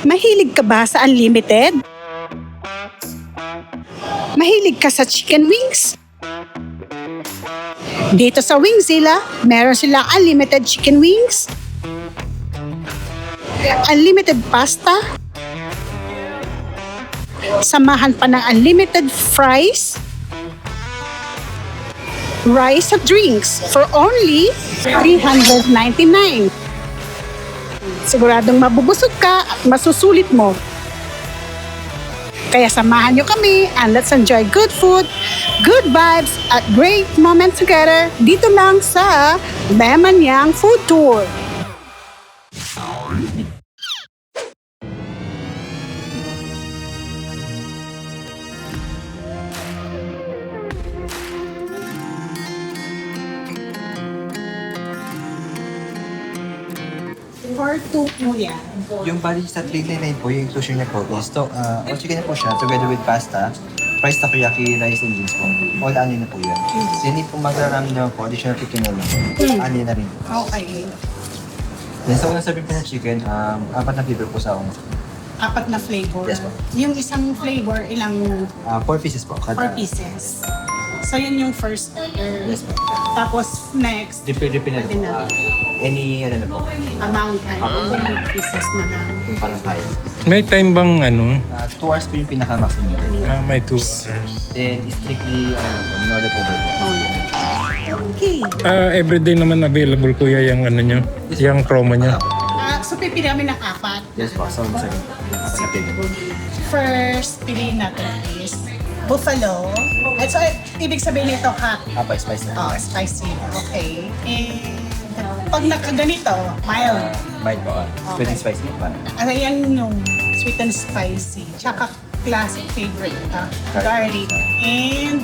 Mahilig ka ba sa unlimited? Mahilig ka sa chicken wings? Dito sa Wingzilla, meron silang unlimited chicken wings, unlimited pasta, samahan pa ng unlimited fries, rice at drinks for only $399. Siguradong mabubusog ka at masusulit mo. Kaya samahan nyo kami and let's enjoy good food, good vibes, at great moments together dito lang sa Lemanyang Food Tour. For two po yan. Yung bali sa 399 po, yung inclusion niya po is to, all chicken na po siya together with pasta, rice takoyaki, rice and beans po. All onion na po yun. So hindi po magrarami naman po, additional chicken na lang. Onion na rin po. Okay. Then sa unang serving po ng chicken, 4 na flavor po sa unang. 4 na flavor. Yes po. Yung isang flavor, ilang 4 pieces po. 4 pieces. So yun yung first order. Yes po. Tapos next, Depende na Pwede na. po. Any ano na po, amount ay 100 pieces na lang. yung parang kaya. May time bang ano? 2 hours po yung pinaka-maximum. May 2 hours. Then strictly, no leftover po. Okay. Everyday naman available kuya yung ano nyo, yung promo nyo. So pipili kami ng 4. Yes po, so second. Sa table. First, piliin natin is buffalo. At so, ibig sabihin nito hot. Spice na. Oh, spicy. Okay. And pag nakaganito, mild. Mild po. Sweet and spicy po. Ano yan yung sweet and spicy. Tsaka classic favorite. Garlic. And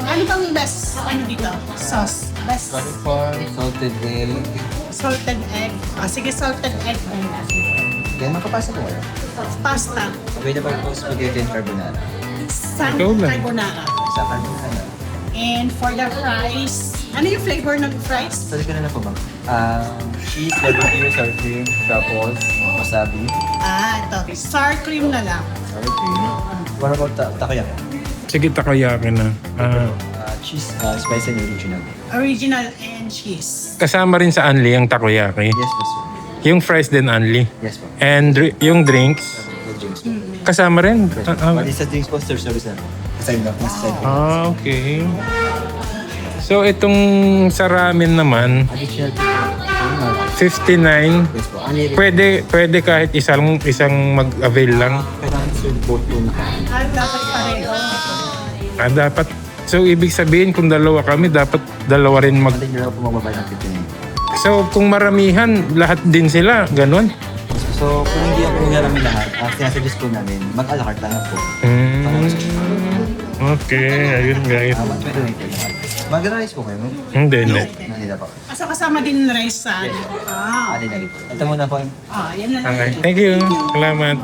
ano bang best ano dito? Sauce. Best Corn, salted egg. salted egg. Sige, salted egg muna. Then makapasa po kayo. Pasta. Available po spaghetti and carbonara. San Ikaw lang. carbonara. Sa carbonara. And for the fries, ano yung flavor ng fries? Sorry ka na po ma'am. Cheese, barbecue, sour cream, truffles, wasabi, Ito. Sour cream na lang. sour cream. What about takoyaki? Sige, takoyaki na. Cheese, spicy and original. Original and cheese. Kasama rin sa Unli yung takoyaki. Yes po sir. Yung fries din Unli. Yes po. And yung drinks, The drinks po. kasama rin. Bali sa drinks po, service na po. Side na, nasa side po. Okay. So itong sa ramen naman, Additional po. 59. Yes po. Ani rin. Pwede kahit isang mag-avail lang. Kailangan serve both po na kain. Dapat pareho. Dapat, so ibig sabihin kung dalawa kami, dapat dalawa rin mag... Hindi nyo po magbabay ng 59. So kung maramihan, lahat din sila, ganun. So, kung hindi ako marami lahat, sinasuggest po namin, mag-a la carte lang po. Okay, ayun guys. Pwede rin po. Mag-rice po kayo? Hindi. Nandito po. So kasama din rice sa ano? Ali na rin po. Ito muna po. Yan na lang. Okay, thank you. Salamat.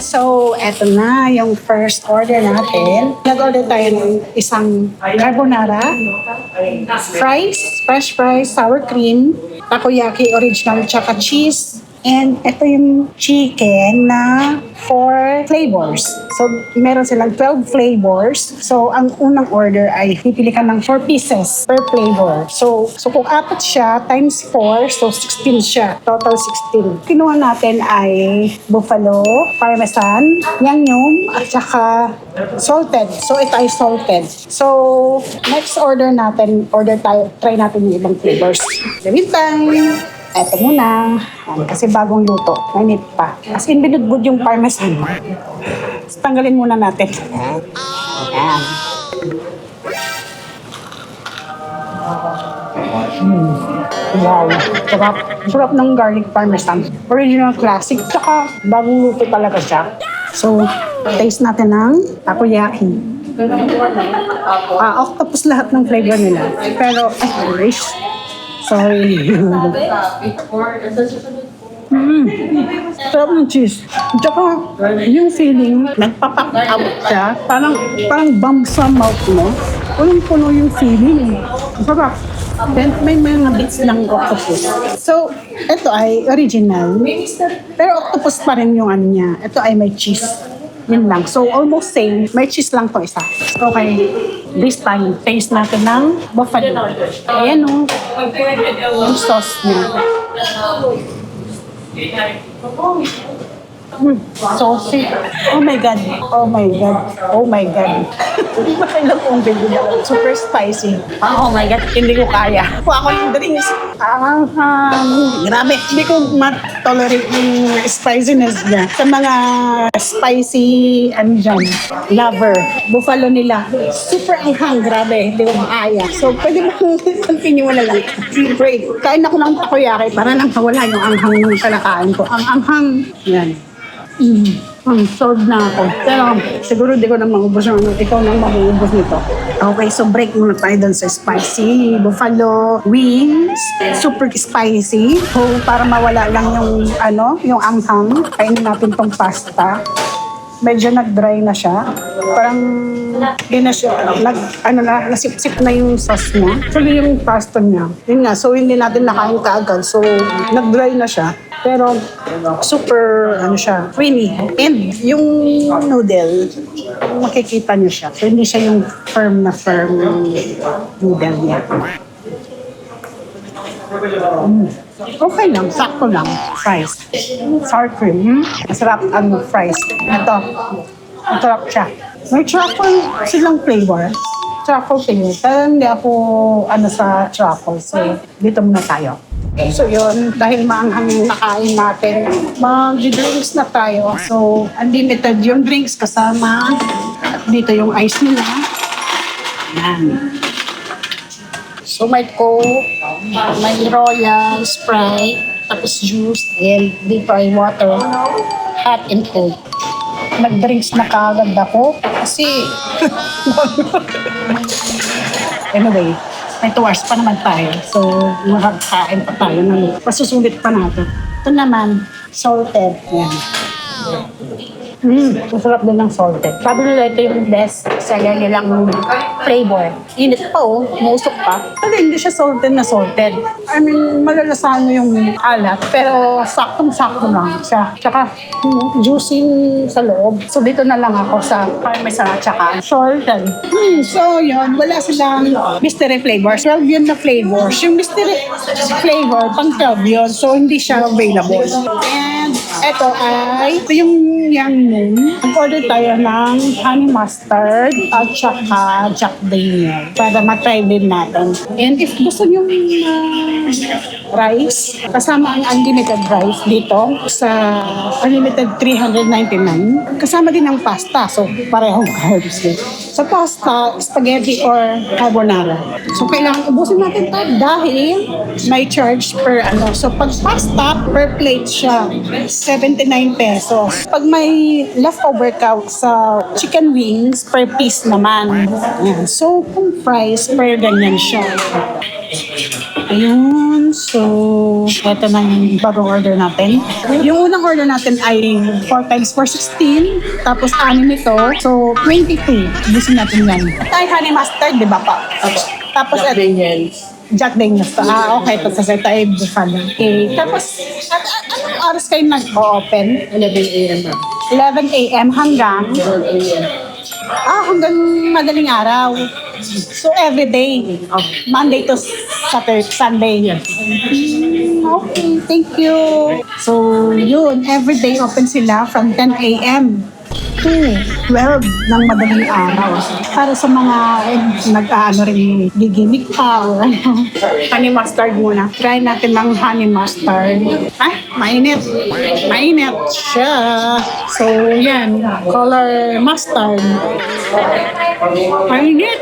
So, eto na yung first order natin. Nag-order tayo ng isang carbonara, fries, fresh fries, sour cream, takoyaki original, tsaka cheese. And ito yung chicken na 4 flavors. So, meron silang 12 flavors. So, ang unang order ay pipili ka ng 4 pieces per flavor. So kung 4 siya, times 4, so 16 siya. Total 16. Kinuha natin ay buffalo, parmesan, yum, at saka salted. So, ito ay salted. So, next order natin, try natin yung ibang flavors. The meantime, eto muna. Kasi bagong luto. Mainit pa. As in, binudbud yung parmesan. So, tanggalin muna natin. Ayan. Wow. Sarap. Sarap ng garlic parmesan. Original classic. Tsaka bagong luto talaga siya. So, taste natin ng takoyaki. Octopus lahat ng flavor nila. Pero, rice. Sorry. Sarap ng cheese. Tsaka, yung feeling, nagpapak out siya. Parang bump sa mouth mo. Punong-puno yung feeling. Sarap. Then, may mga bits ng octopus. So, ito ay original. Pero octopus pa rin yung ano niya. Ito ay may cheese. Yun lang. So, almost same. May cheese lang to isa. Okay. This time, taste natin ng buffalo. Ayan o. Yung sauce niya. Saucy. Oh my God. Oh my God. Oh my God. Makailang kong bibigyan. Super spicy. Oh my God. Hindi ko kaya. Kuha ko yung drinks. Grabe. Hindi ko ma-tolerate yung spiciness niya. Sa mga spicy, ano dyan, lover, buffalo nila. Super anghang. Grabe. Hindi ko makaya. So, pwede ba continue mo na lang? Great. Kain ako ng takoyaki para nang mawala yung anghang yung kinakain ko. Ang anghang, yan. Sold na ako. Pero siguro di ko na maubos yung ikaw nang maubos nito. Okay, so break muna tayo dun sa spicy buffalo wings. Super spicy. So, para mawala lang yung yung anghang, kainin natin tong pasta. Medyo nag-dry na siya. Parang yun na siya, nasip-sip na yung sauce niya. Actually, yung pasta niya. Yun nga, so hindi natin nakain kaagad. So, nag-dry na siya. Pero, super, siya, creamy. And yung noodle, makikita niyo siya. So, hindi siya yung firm noodle niya. Okay lang, sakto lang. Fries. Sour cream. Masarap ang fries. Ito. Masarap siya. May truffle silang flavor. Truffle flavor. Pero hindi ako sa truffle. So, dito muna tayo. So yun, dahil maanghang yung nakain natin, mag-drinks na tayo. So, unlimited yung drinks kasama. At dito yung ice nila. Yan. So, may Coke, may Royal, Sprite, tapos juice, and dito ay water, hot and cold. Nag-drinks na kaagad ako kasi anyway, may 2 hours pa naman tayo. So, makakain pa tayo ng pasusulit pa natin. Ito naman, salted. Yan. Masarap din ng salted. Sabi nila ito yung best seller nilang flavor. Init pa musok pa. Pero hindi siya salted na salted. I mean, malalasahan mo yung alat, pero saktong-sakto lang siya. Tsaka, juicy sa loob. So, dito na lang ako sa parmesan at tsaka salted. So, yun. Wala silang mystery flavor. 12 yun na flavors. Yung mystery flavor, pang 12 yun. So, hindi siya available. And, ito yung young moon. Nag-order tayo ng honey mustard at saka Jack Daniel para matry din natin. And if gusto nyo rice, kasama ang unlimited rice dito sa unlimited 399. Kasama din ang pasta. So, parehong carbs din. Sa pasta, spaghetti or carbonara. So, kailangan ubusin natin ito dahil may charge per So, pag pasta, per plate siya, 79 pesos. Pag may leftover ka sa chicken wings, per piece naman. Ayan. So, kung price, per ganyan siya. Ayun. So, ito na yung bagong order natin. Yung unang order natin ay 4 times for 16. Tapos, 6 nito. So, 22. Gusto natin yan. Tayo honey mustard, di ba pa? Tapos, Jack Daniels. Okay. Tapos, tayo buffalo. Okay. Tapos, anong oras kayo nag-open? 11 a.m. 11 a.m. hanggang? 12 a.m. Hanggang madaling araw. So, every day. Monday to Sunday. Okay, thank you. So, yun. Every day open sila from 10 a.m. to 12 ng madaling araw. Para sa mga rin, gigimik pa o honey mustard muna. Try natin ng honey mustard. Mainit. Mainit siya. So, yan. Color mustard. Mainit.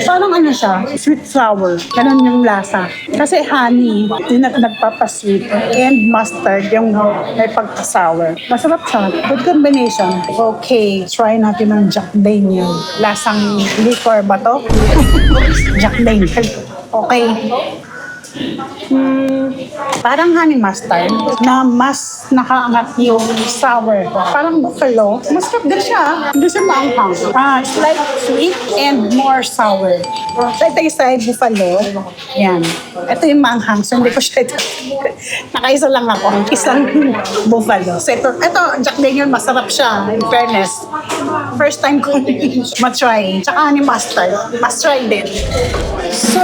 Parang ano siya, sweet sour. Ganun yung lasa. Kasi honey, yung nagpapasweet. And mustard, yung may pagka-sour. Masarap siya. Good combination. Okay, try natin ng Jack Daniel. Lasang liquor ba to? Jack Daniel. Okay. Parang honey mustard na mas nakaangat yung sour. Parang buffalo. Masarap din siya. Hindi siya maanghang. It's like sweet and more sour. So ito yung sa buffalo. Yan. Ito yung maanghang. So hindi ko siya ito. Nakaisa lang ako. Isang buffalo. So ito Jack Daniel, masarap siya. In fairness. First time ko matry. Tsaka honey mustard. Must try din. So,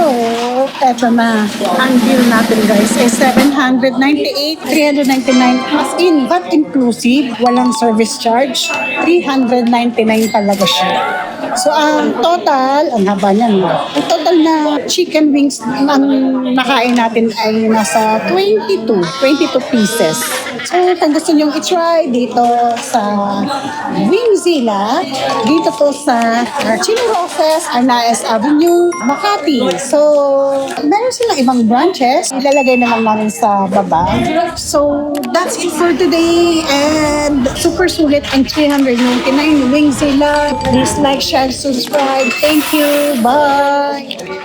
eto na. Ang bill natin guys is 798, 399 as in, but inclusive, walang service charge, 399 talaga siya. So, ang total, ang haba niyan, ang total na chicken wings ang nakain natin ay nasa 22 pieces. So, kung gusto nyo i-try dito sa Wingzilla, dito po sa Chino Roses, Arnaez Avenue, Makati. So, meron silang ibang branches. Ilalagay na lang namin sa baba. So, that's it for today. And super sulit ang 399 Wingzilla. Please like, share, subscribe. Thank you. Bye!